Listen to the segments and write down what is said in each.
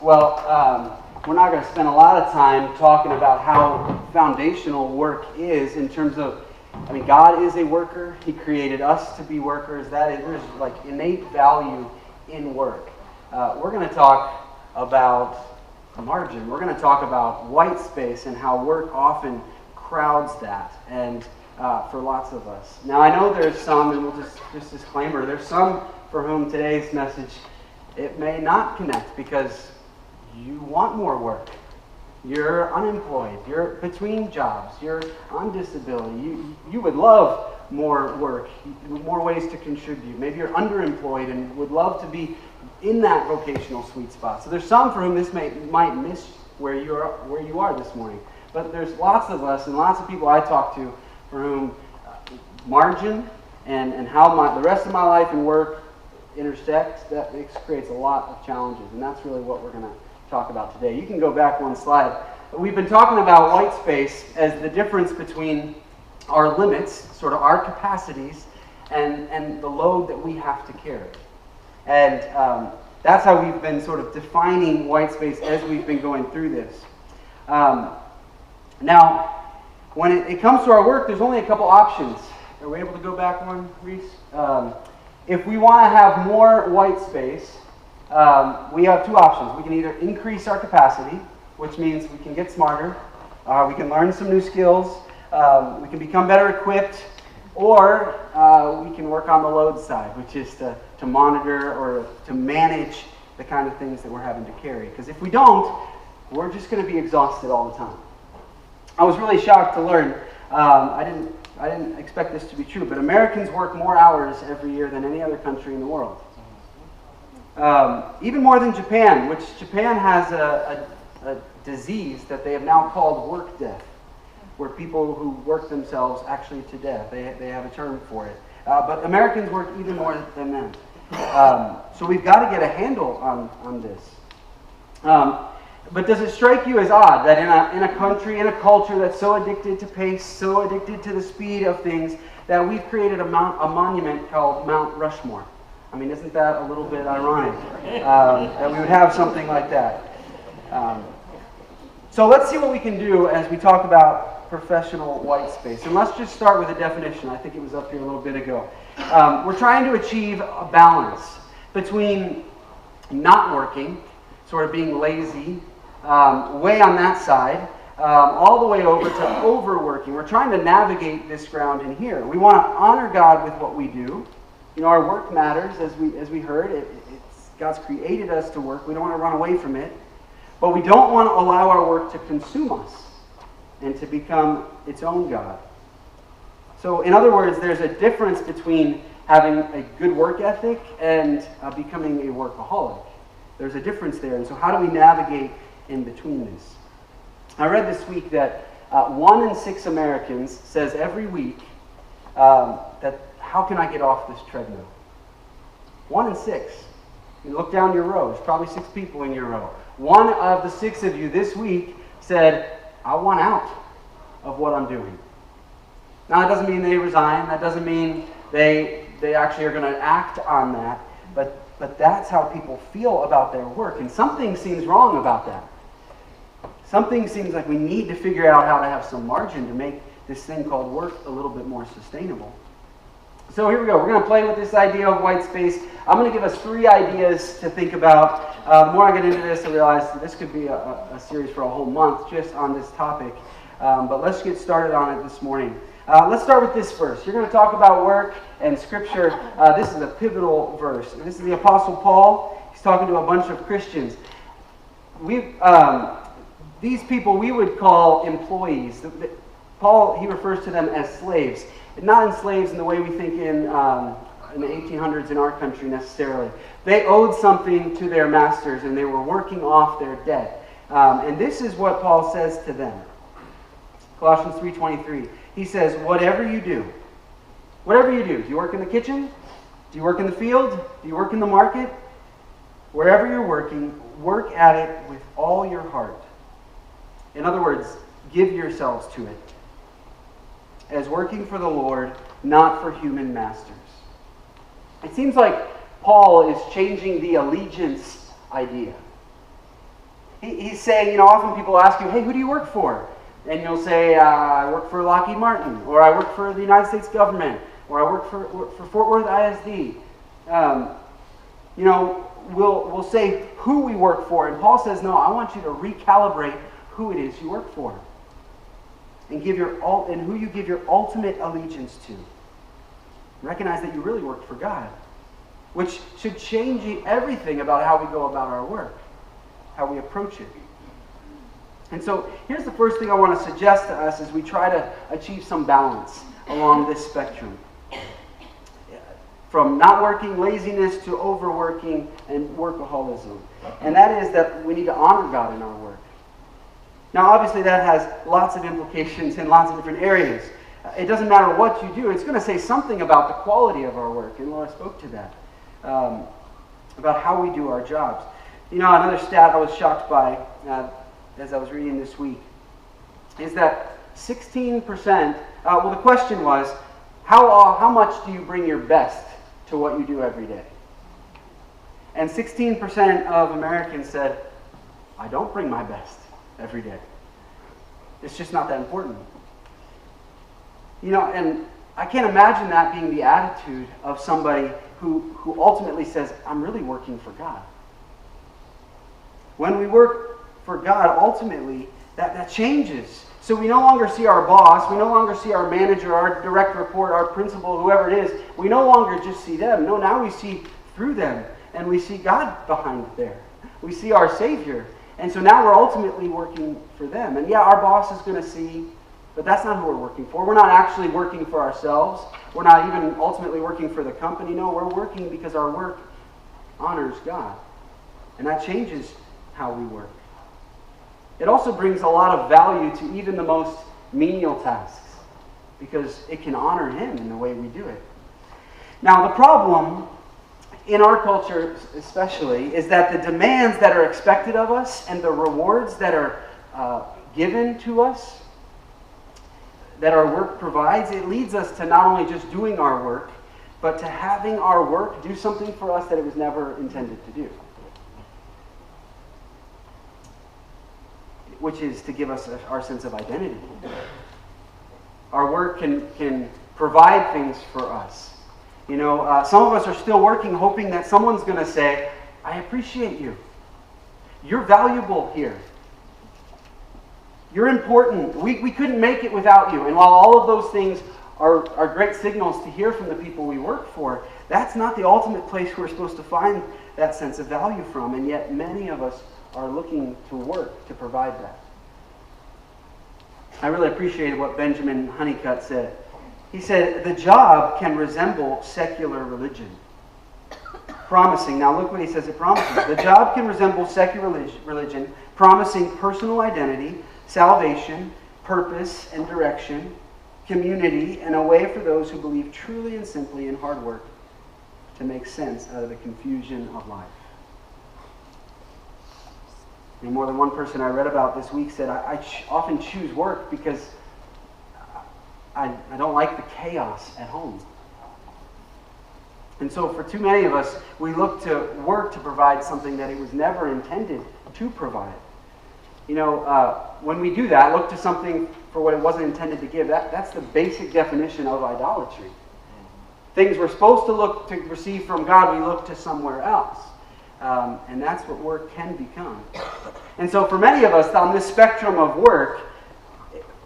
We're not going to spend a lot of time talking about how foundational work is in terms of, God is a worker. He created us to be workers. There's like innate value in work. We're going to talk about margin. We're going to talk about white space and how work often crowds that, and for lots of us. Now, I know there's some, and we'll just disclaimer, there's some for whom today's message, it may not connect because you want more work. You're unemployed. You're between jobs. You're on disability. You would love more work, more ways to contribute. Maybe you're underemployed and would love to be in that vocational sweet spot. So there's some for whom this might miss where you are this morning. But there's lots of us and lots of people I talk to for whom margin and how the rest of my life and work intersect, that it creates a lot of challenges. And that's really what we're going to talk about today. You can go back one slide. We've been talking about white space as the difference between our limits, sort of our capacities, and the load that we have to carry. And that's how we've been sort of defining white space as we've been going through this. Now, when it comes to our work, there's only a couple options. Are we able to go back one, Reese? If we want to have more white space, we have two options. We can either increase our capacity, which means we can get smarter, we can learn some new skills, we can become better equipped, or we can work on the load side, which is to monitor or to manage the kind of things that we're having to carry. Because if we don't, we're just going to be exhausted all the time. I was really shocked to learn, I didn't expect this to be true, but Americans work more hours every year than any other country in the world. Even more than Japan, which Japan has a disease that they have now called work death, where people who work themselves actually to death. They have a term for it. But Americans work even more than them. So we've got to get a handle on this. But does it strike you as odd that in a country, in a culture that's so addicted to pace, so addicted to the speed of things, that we've created a monument called Mount Rushmore? Isn't that a little bit ironic that we would have something like that? So let's see what we can do as we talk about professional white space. And let's just start with a definition. I think it was up here a little bit ago. We're trying to achieve a balance between not working, sort of being lazy, way on that side, all the way over to overworking. We're trying to navigate this ground in here. We want to honor God with what we do. Our work matters, as we heard. God's created us to work. We don't want to run away from it. But we don't want to allow our work to consume us and to become its own God. So, in other words, there's a difference between having a good work ethic and becoming a workaholic. There's a difference there. And so how do we navigate in between this? I read this week that 1 in 6 Americans says every week that, how can I get off this treadmill? 1 in 6. You look down your row, there's probably 6 people in your row. 1 of the 6 of you this week said, I want out of what I'm doing. Now, that doesn't mean they resign. That doesn't mean they actually are going to act on that. But that's how people feel about their work. And something seems wrong about that. Something seems like we need to figure out how to have some margin to make this thing called work a little bit more sustainable. So here we go. We're going to play with this idea of white space. I'm going to give us 3 ideas to think about. The more I get into this, I realize that this could be a series for a whole month just on this topic. But let's get started on it this morning. Let's start with this verse. You're going to talk about work and Scripture. This is a pivotal verse. This is the Apostle Paul. He's talking to a bunch of Christians. These people we would call employees. Paul, he refers to them as slaves. Not in slaves in the way we think in the 1800s in our country necessarily. They owed something to their masters and they were working off their debt. And this is what Paul says to them. Colossians 3:23. He says, whatever you do, do you work in the kitchen? Do you work in the field? Do you work in the market? Wherever you're working, work at it with all your heart. In other words, give yourselves to it, as working for the Lord, not for human masters. It seems like Paul is changing the allegiance idea. He's saying, often people ask you, hey, who do you work for? And you'll say, I work for Lockheed Martin, or I work for the United States government, or I work for Fort Worth ISD. We'll say who we work for. And Paul says, no, I want you to recalibrate who it is you work for. And who you give your ultimate allegiance to. Recognize that you really work for God, which should change everything about how we go about our work, how we approach it. And so here's the first thing I want to suggest to us as we try to achieve some balance along this spectrum. From not working, laziness, to overworking and workaholism. And that is that we need to honor God in our work. Now, obviously, that has lots of implications in lots of different areas. It doesn't matter what you do. It's going to say something about the quality of our work. And Laura spoke to that, about how we do our jobs. Another stat I was shocked by as I was reading this week is that 16%, the question was, how much do you bring your best to what you do every day? And 16% of Americans said, I don't bring my best every day. It's just not that important. And I can't imagine that being the attitude of somebody who ultimately says, I'm really working for God. When we work for God, ultimately, that changes. So we no longer see our boss, we no longer see our manager, our direct report, our principal, whoever it is. We no longer just see them. No, now we see through them, and we see God behind there. We see our Savior. And so now we're ultimately working for them. And yeah, our boss is going to see, but that's not who we're working for. We're not actually working for ourselves. We're not even ultimately working for the company. No, we're working because our work honors God. And that changes how we work. It also brings a lot of value to even the most menial tasks because it can honor Him in the way we do it. Now, the problem in our culture especially is that the demands that are expected of us and the rewards that are given to us, that our work provides, it leads us to not only just doing our work, but to having our work do something for us that it was never intended to do. Which is to give us our sense of identity. Our work can provide things for us. Some of us are still working hoping that someone's going to say, I appreciate you. You're valuable here. You're important. We couldn't make it without you. And while all of those things are great signals to hear from the people we work for, that's not the ultimate place we're supposed to find that sense of value from. And yet many of us are looking to work to provide that. I really appreciated what Benjamin Honeycutt said. He said, the job can resemble secular religion. Promising, now look what he says it promises. The job can resemble secular religion, promising personal identity, salvation, purpose and direction, community, and a way for those who believe truly and simply in hard work to make sense out of the confusion of life. And more than one person I read about this week said, I often choose work because I don't like the chaos at home. And so for too many of us, we look to work to provide something that it was never intended to provide. When we do that, look to something for what it wasn't intended to give, that's the basic definition of idolatry. Things we're supposed to look to receive from God, we look to somewhere else. And that's what work can become. And so for many of us on this spectrum of work,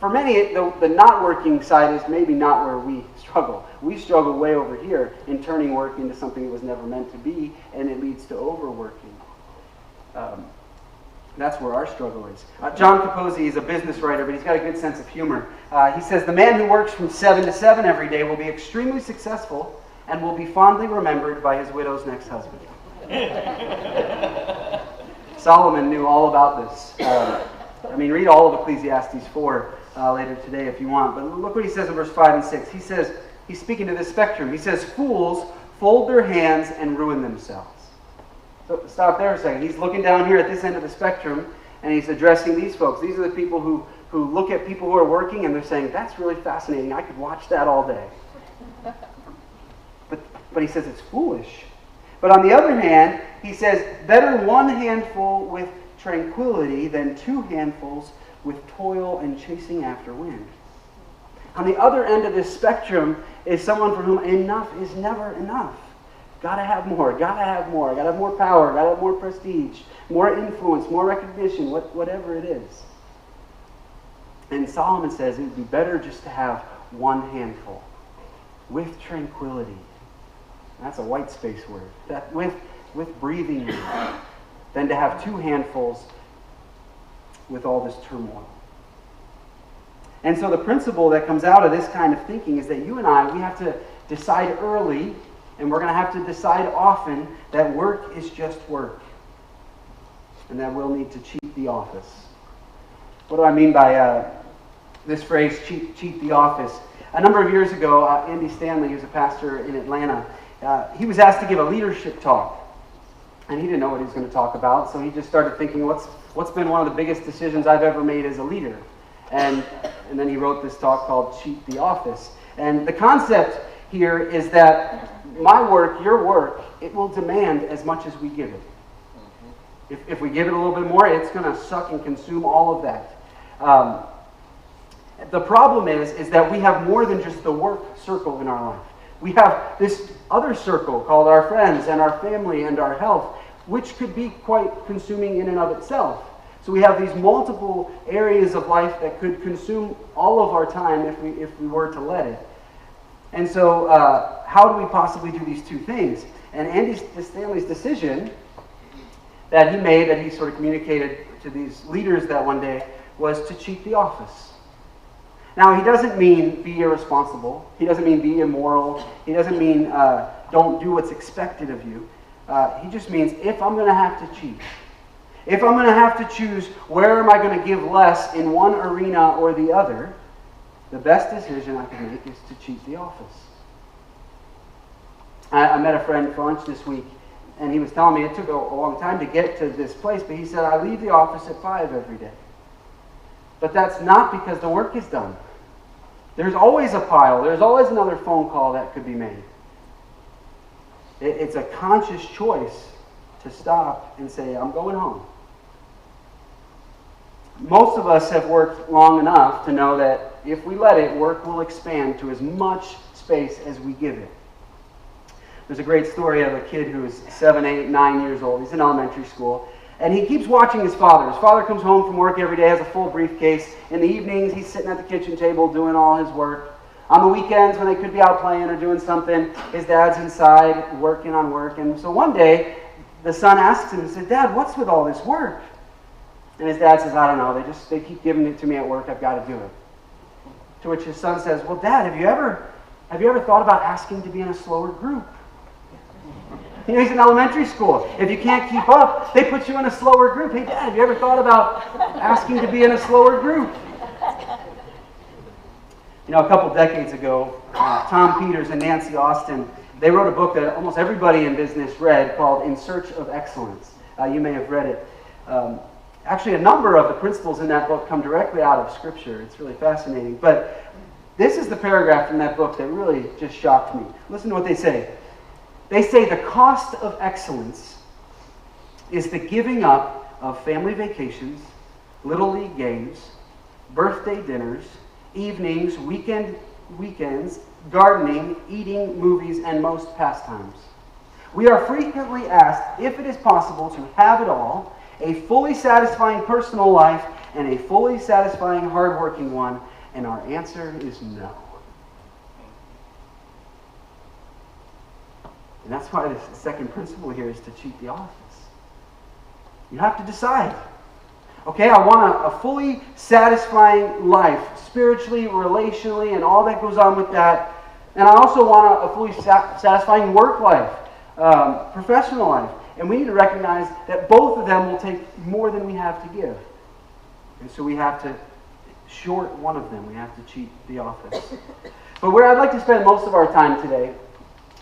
for many, the not working side is maybe not where we struggle. We struggle way over here in turning work into something it was never meant to be, and it leads to overworking. That's where our struggle is. John Capozzi is a business writer, but he's got a good sense of humor. He says, the man who works from 7 to 7 every day will be extremely successful and will be fondly remembered by his widow's next husband. Solomon knew all about this. Read all of Ecclesiastes 4 later today if you want. But look what he says in verse 5 and 6. He says, he's speaking to this spectrum. He says, fools fold their hands and ruin themselves. So stop there a second. He's looking down here at this end of the spectrum, and he's addressing these folks. These are the people who look at people who are working, and they're saying, that's really fascinating. I could watch that all day. But he says it's foolish. But on the other hand, he says, better one handful with tranquility than 2 handfuls with toil and chasing after wind. On the other end of this spectrum is someone for whom enough is never enough. Gotta have more, gotta have more, gotta have more power, gotta have more prestige, more influence, more recognition, whatever it is. And Solomon says it would be better just to have 1 handful with tranquility. That's a white space word. That with breathing room, than to have 2 handfuls with all this turmoil. And so the principle that comes out of this kind of thinking is that you and I, we have to decide early, and we're going to have to decide often, that work is just work. And that we'll need to cheat the office. What do I mean by this phrase, cheat the office? A number of years ago, Andy Stanley, who's a pastor in Atlanta, he was asked to give a leadership talk. And he didn't know what he was going to talk about, so he just started thinking, what's been one of the biggest decisions I've ever made as a leader? And then he wrote this talk called Cheat the Office. And the concept here is that my work, your work, it will demand as much as we give it. If we give it a little bit more, it's going to suck and consume all of that. The problem is that we have more than just the work circle in our life. We have this other circle called our friends and our family and our health, which could be quite consuming in and of itself. So we have these multiple areas of life that could consume all of our time if we were to let it. And so how do we possibly do these 2 things? And Andy Stanley's decision that he made, that he sort of communicated to these leaders that one day, was to cheat the office. Now, he doesn't mean be irresponsible. He doesn't mean be immoral. He doesn't mean don't do what's expected of you. He just means if I'm going to have to cheat, if I'm going to have to choose where am I going to give less in one arena or the other, the best decision I can make is to cheat the office. I met a friend for lunch this week, and he was telling me it took a long time to get to this place, but he said, I leave the office at 5 every day. But that's not because the work is done. There's always a pile. There's always another phone call that could be made. It's a conscious choice to stop and say, I'm going home. Most of us have worked long enough to know that if we let it, work will expand to as much space as we give it. There's a great story of a kid who is 7, 8, 9 years old. He's in elementary school. And he keeps watching his father. His father comes home from work every day, has a full briefcase. In the evenings, he's sitting at the kitchen table doing all his work. On the weekends, when they could be out playing or doing something, his dad's inside working on work. And so one day, the son asks him, he said, Dad, what's with all this work? And his dad says, I don't know. They keep giving it to me at work. I've got to do it. To which his son says, well, Dad, have you ever thought about asking to be in a slower group? You know, he's in elementary school. If you can't keep up, they put you in a slower group. Hey, Dad, have you ever thought about asking to be in a slower group? You know, a couple decades ago, Tom Peters and Nancy Austin, they wrote a book that almost everybody in business read called In Search of Excellence. You may have read it. Actually, a number of the principles in that book come directly out of Scripture. It's really fascinating. But this is the paragraph from that book that really just shocked me. Listen to what they say. They say the cost of excellence is the giving up of family vacations, little league games, birthday dinners, evenings, weekends, gardening, eating, movies, and most pastimes. We are frequently asked if it is possible to have it all, a fully satisfying personal life and a fully satisfying hardworking one, and our answer is no. And that's why the second principle here is to cheat the office. You have to decide. Okay, I want a fully satisfying life, spiritually, relationally, and all that goes on with that. And I also want a fully satisfying work life, professional life. And we need to recognize that both of them will take more than we have to give. And so we have to short one of them. We have to cheat the office. But where I'd like to spend most of our time today,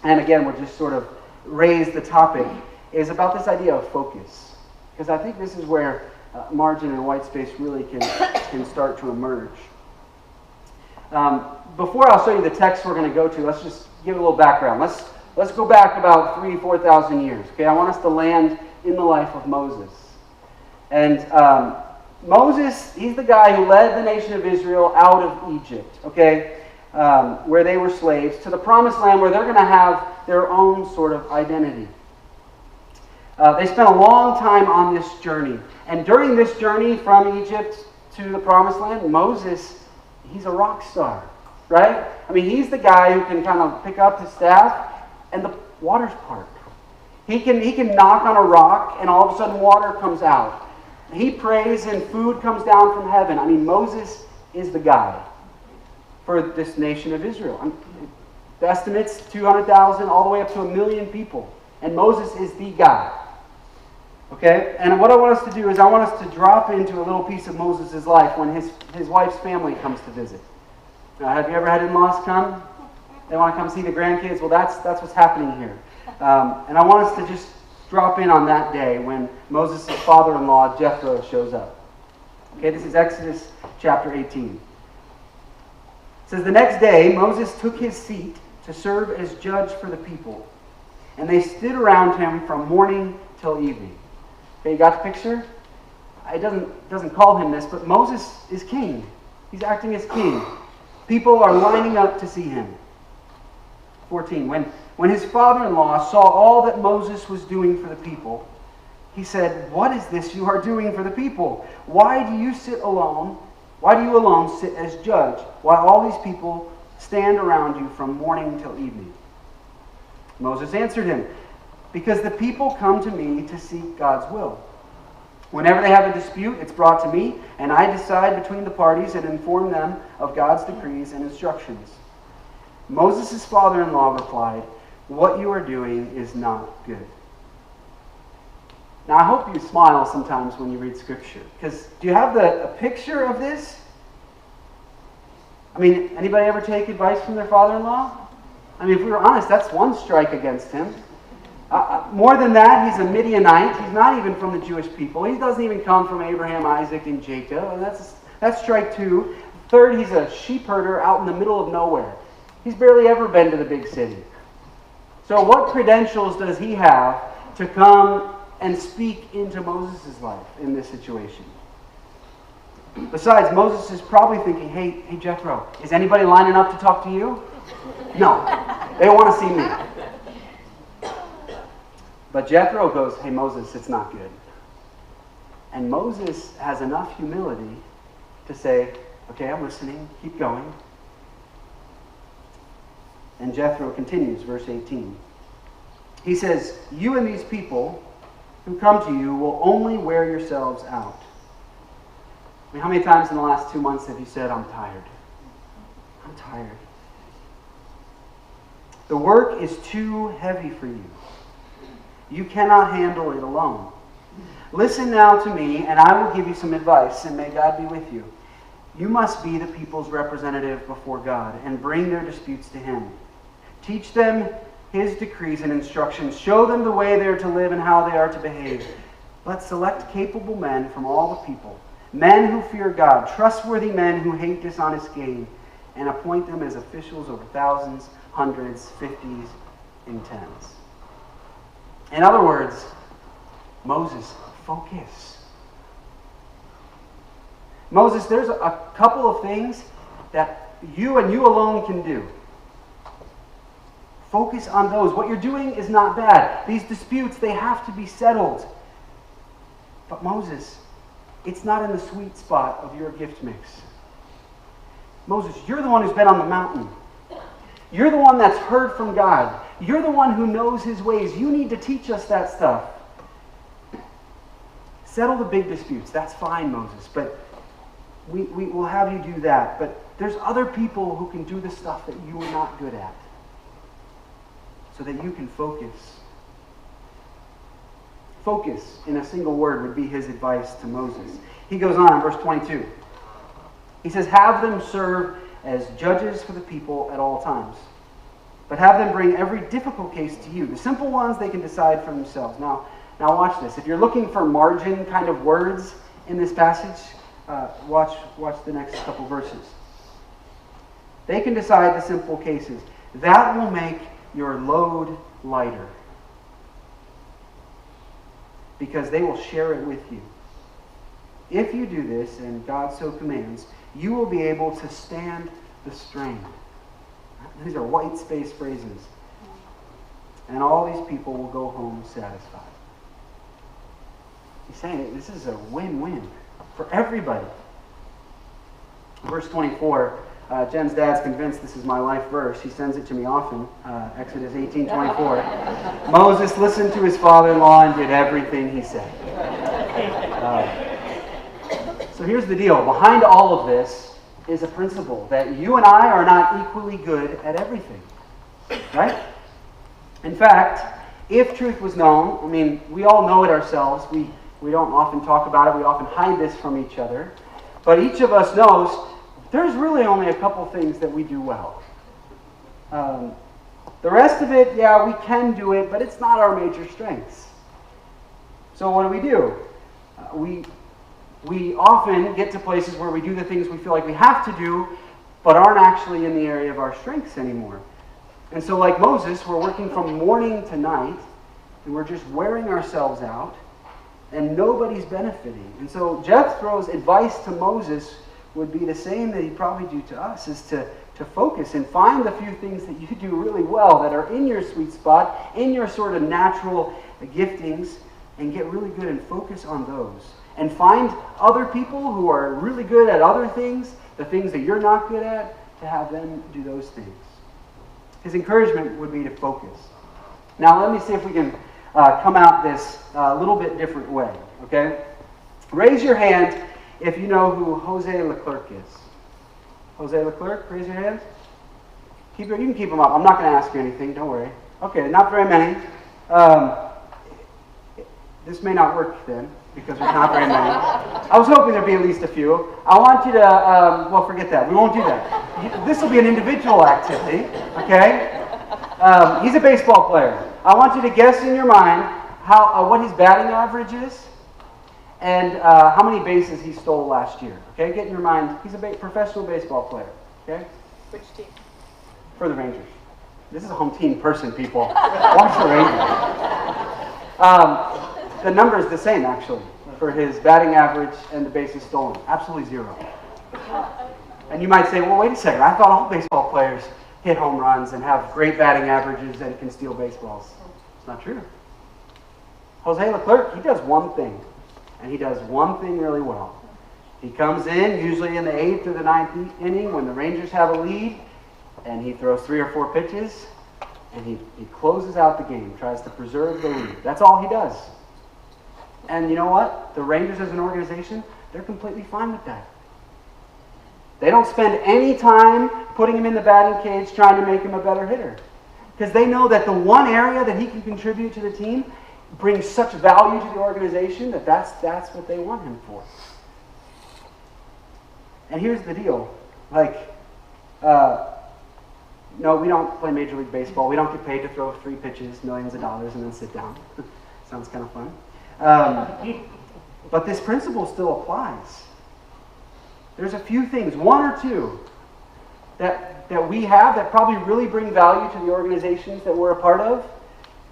and again, we'll just sort of raise the topic, is about this idea of focus. Because I think this is where margin and white space really can start to emerge. Before I'll show you the text we're going to go to, let's just give a little background. Let's go back about 3,000 to 4,000 years. Okay, I want us to land in the life of Moses. And Moses, he's the guy who led the nation of Israel out of Egypt, okay, where they were slaves, to the promised land where they're going to have their own sort of identity. They spent a long time on this journey. And during this journey from Egypt to the promised land, Moses, he's a rock star, right? I mean, he's the guy who can kind of pick up his staff and the water's part. He can knock on a rock and all of a sudden water comes out. He prays and food comes down from heaven. I mean, Moses is the guy for this nation of Israel. The estimates, 200,000 all the way up to 1 million people. And Moses is the guy. Okay? And what I want us to do is I want us to drop into a little piece of Moses' life when his wife's family comes to visit. Now, have you ever had in-laws come? They want to come see the grandkids? Well, that's what's happening here. And I want us to just drop in on that day when Moses' father-in-law, Jethro, shows up. Okay, this is Exodus chapter 18. It says, "The next day Moses took his seat to serve as judge for the people, and they stood around him from morning till evening." Okay, you got the picture? It doesn't call him this, but Moses is king. He's acting as king. People are lining up to see him. 14. When his father-in-law saw all that Moses was doing for the people, he said, "What is this you are doing for the people? Why do you alone sit as judge, while all these people stand around you from morning till evening?" Moses answered him, "Because the people come to me to seek God's will. Whenever they have a dispute, it's brought to me, and I decide between the parties and inform them of God's decrees and instructions." Moses' father-in-law replied, "What you are doing is not good." Now, I hope you smile sometimes when you read Scripture, because do you have a picture of this? I mean, anybody ever take advice from their father-in-law? I mean, if we were honest, that's one strike against him. More than that, he's a Midianite. He's not even from the Jewish people. He doesn't even come from Abraham, Isaac, and Jacob. And that's strike two. Third, he's a sheep herder out in the middle of nowhere. He's barely ever been to the big city. So what credentials does he have to come and speak into Moses' life in this situation? Besides, Moses is probably thinking, hey Jethro, is anybody lining up to talk to you? No, they want to see me. But Jethro goes, "Hey Moses, it's not good." And Moses has enough humility to say, "Okay, I'm listening, keep going." And Jethro continues, verse 18. He says, "You and these people who come to you will only wear yourselves out." I mean, how many times in the last 2 months have you said, "I'm tired. I'm tired"? The work is too heavy for you. You cannot handle it alone. Listen now to me, and I will give you some advice, and may God be with you. You must be the people's representative before God and bring their disputes to Him. Teach them His decrees and instructions. Show them the way they are to live and how they are to behave. But select capable men from all the people, men who fear God, trustworthy men who hate dishonest gain, and appoint them as officials over thousands, hundreds, fifties, and tens." In other words, Moses, focus. Moses, there's a couple of things that you and you alone can do. Focus on those. What you're doing is not bad. These disputes, they have to be settled. But Moses, it's not in the sweet spot of your gift mix. Moses, you're the one who's been on the mountain. You're the one that's heard from God. You're the one who knows His ways. You need to teach us that stuff. Settle the big disputes. That's fine, Moses. But we will have you do that. But there's other people who can do the stuff that you are not good at, so that you can focus. Focus, in a single word, would be his advice to Moses. He goes on in verse 22. He says, "Have them serve as judges for the people at all times, but have them bring every difficult case to you. The simple ones they can decide for themselves." Now watch this. If you're looking for margin kind of words in this passage, watch the next couple verses. They can decide the simple cases. That will make your load lighter, because they will share it with you. If you do this, and God so commands, you will be able to stand the strain. These are white space phrases. And all these people will go home satisfied. He's saying this is a win-win for everybody. Verse 24, Jen's dad's convinced this is my life verse. He sends it to me often. Exodus 18:24. Moses listened to his father-in-law and did everything he said. So here's the deal. Behind all of this is a principle that you and I are not equally good at everything. Right? In fact, if truth was known, I mean, we all know it ourselves. We don't often talk about it. We often hide this from each other. But each of us knows there's really only a couple things that we do well. The rest of it, yeah, we can do it, but it's not our major strengths. So what do? We often get to places where we do the things we feel like we have to do, but aren't actually in the area of our strengths anymore. And so like Moses, we're working from morning to night, and we're just wearing ourselves out, and nobody's benefiting. And so Jethro's advice to Moses would be the same that he'd probably do to us, is to focus and find the few things that you do really well, that are in your sweet spot, in your sort of natural giftings, and get really good and focus on those. And find other people who are really good at other things, the things that you're not good at, to have them do those things. His encouragement would be to focus. Now let me see if we can come out this little bit different way, okay? Raise your hand if you know who Jose Leclerc is. Jose Leclerc, raise your hand. You can keep them up. I'm not going to ask you anything, don't worry. Okay, not very many. This may not work then, because there's not very many. I was hoping there'd be at least a few. I want you to, well, forget that. We won't do that. This will be an individual activity, okay? He's a baseball player. I want you to guess in your mind what his batting average is and how many bases he stole last year. Okay, get in your mind. He's a professional baseball player. Okay? Which team? For the Rangers. This is a home team person, people. Watch the Rangers. The number is the same, actually, for his batting average and the bases stolen. Absolutely 0. And you might say, well, wait a second. I thought all baseball players hit home runs and have great batting averages and can steal baseballs. It's not true. Jose Leclerc, he does one thing, and he does one thing really well. He comes in, usually in the 8th or the 9th inning when the Rangers have a lead, and he throws 3 or 4 pitches, and he closes out the game, tries to preserve the lead. That's all he does. And you know what? The Rangers as an organization, they're completely fine with that. They don't spend any time putting him in the batting cage trying to make him a better hitter. Because they know that the one area that he can contribute to the team brings such value to the organization that's what they want him for. And here's the deal. No, we don't play Major League Baseball. We don't get paid to throw 3 pitches, millions of dollars, and then sit down. Sounds kind of fun. But this principle still applies. There's a few things, 1 or 2, that we have that probably really bring value to the organizations that we're a part of,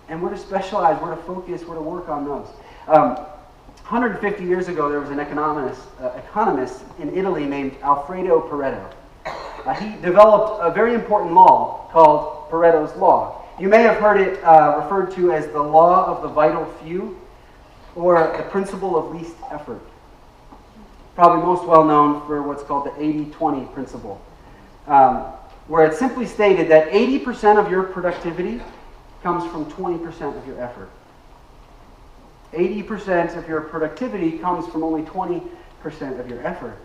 and we're to specialize, we're to focus, we're to work on those. 150 years ago, there was an economist in Italy named Alfredo Pareto. He developed a very important law called Pareto's Law. You may have heard it referred to as the law of the vital few, or the principle of least effort. Probably most well known for what's called the 80-20 principle, where it simply stated that 80% of your productivity comes from 20% of your effort. 80% of your productivity comes from only 20% of your effort.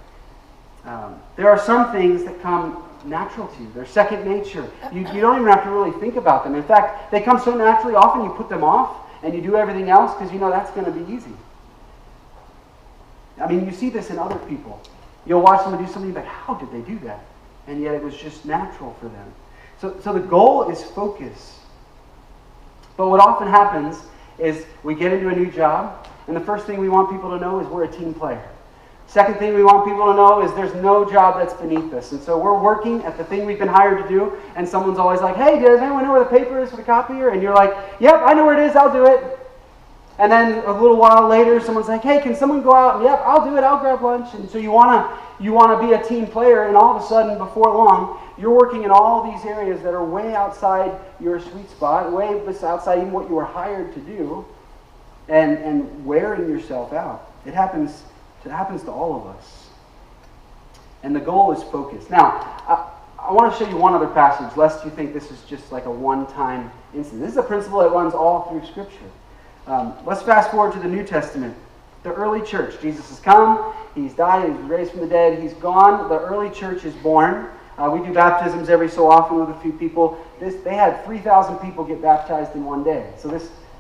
There are some things that come natural to you. They're second nature. You don't even have to really think about them. In fact, they come so naturally, often you put them off and you do everything else because you know that's going to be easy. I mean, you see this in other people. You'll watch someone do something, but how did they do that? And yet it was just natural for them. So the goal is focus. But what often happens is we get into a new job, and the first thing we want people to know is we're a team player. Second thing we want people to know is there's no job that's beneath us. And so we're working at the thing we've been hired to do, and someone's always like, hey, does anyone know where the paper is for the copier? And you're like, yep, I know where it is, I'll do it. And then a little while later, someone's like, hey, can someone go out? And, yep, I'll do it. I'll grab lunch. And so you want to be a team player, and all of a sudden, before long, you're working in all these areas that are way outside your sweet spot, way outside even what you were hired to do, and wearing yourself out. It happens to all of us. And the goal is focus. Now, I want to show you one other passage, lest you think this is just like a one-time incident. This is a principle that runs all through Scripture. Let's fast forward to the New Testament. The early church. Jesus has come. He's died. He's raised from the dead. He's gone. The early church is born. We do baptisms every so often with a few people. They had 3,000 people get baptized in one day. So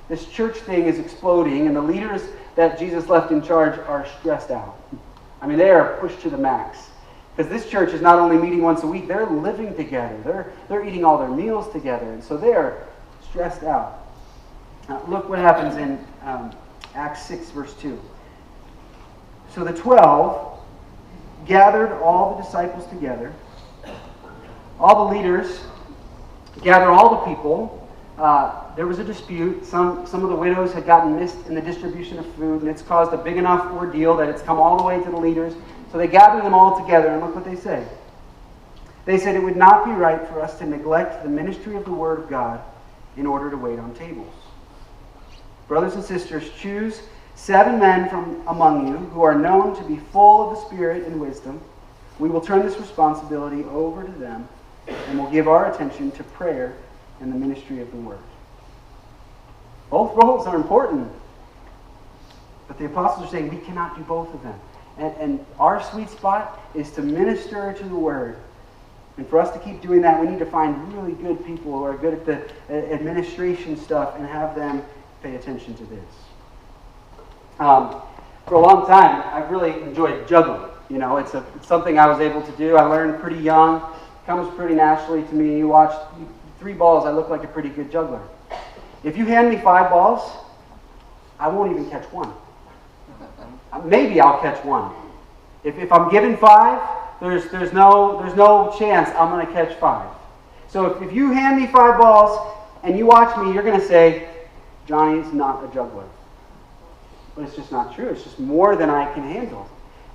this church thing is exploding, and the leaders that Jesus left in charge are stressed out. I mean, they are pushed to the max. Because this church is not only meeting once a week, they're living together. They're eating all their meals together. And so they're stressed out. Now, look what happens in Acts 6, verse 2. So the 12 gathered all the disciples together. All the leaders gathered all the people. There was a dispute. Some of the widows had gotten missed in the distribution of food, and it's caused a big enough ordeal that it's come all the way to the leaders. So they gathered them all together, and look what they say. They said, it would not be right for us to neglect the ministry of the Word of God in order to wait on tables. Brothers and sisters, choose 7 men from among you who are known to be full of the Spirit and wisdom. We will turn this responsibility over to them, and will give our attention to prayer and the ministry of the Word. Both roles are important. But the apostles are saying we cannot do both of them. And our sweet spot is to minister to the Word. And for us to keep doing that, we need to find really good people who are good at the administration stuff and have them pay attention to this. For a long time, I've really enjoyed juggling. You know, it's something I was able to do. I learned pretty young. Comes pretty naturally to me. You watch 3 balls, I look like a pretty good juggler. If you hand me 5 balls, I won't even catch one. Maybe I'll catch one. If I'm given 5, there's no chance I'm going to catch 5. So if you hand me 5 balls and you watch me, you're going to say, Johnny's not a juggler. But it's just not true. It's just more than I can handle.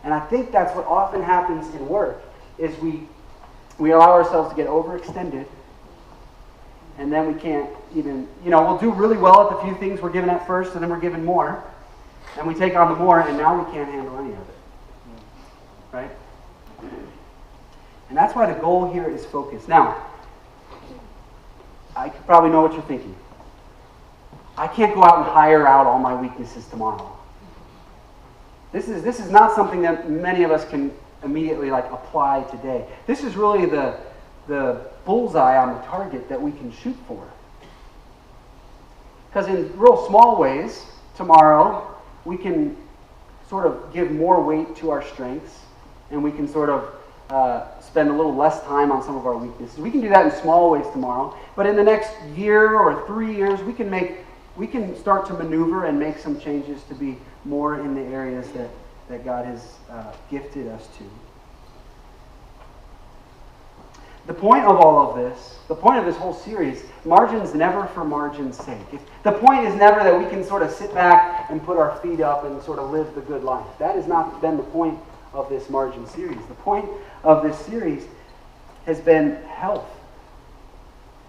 And I think that's what often happens in work, is we allow ourselves to get overextended, and then we can't even, we'll do really well at the few things we're given at first, and then we're given more, and we take on the more, and now we can't handle any of it. Right? And that's why the goal here is focus. Now, I probably know what you're thinking. I can't go out and hire out all my weaknesses tomorrow. This is not something that many of us can immediately apply today. This is really the bullseye on the target that we can shoot for. Because in real small ways, tomorrow, we can sort of give more weight to our strengths, and we can sort of spend a little less time on some of our weaknesses. We can do that in small ways tomorrow, but in the next year or 3 years, we can start to maneuver and make some changes to be more in the areas that God has gifted us to. The point of all of this, the point of this whole series, margin's never for margin's sake. The point is never that we can sort of sit back and put our feet up and sort of live the good life. That has not been the point of this margin series. The point of this series has been health.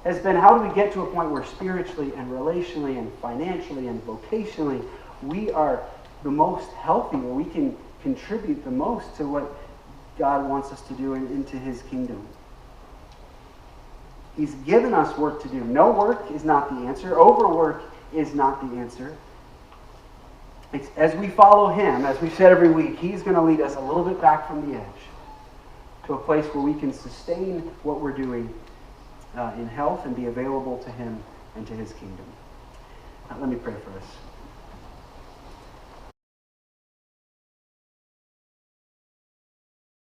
Has been how do we get to a point where spiritually and relationally and financially and vocationally we are the most healthy, where we can contribute the most to what God wants us to do into His kingdom. He's given us work to do. No work is not the answer. Overwork is not the answer. It's as we follow Him, as we've said every week, He's going to lead us a little bit back from the edge to a place where we can sustain what we're doing in health and be available to Him and to His kingdom. Let me pray for us.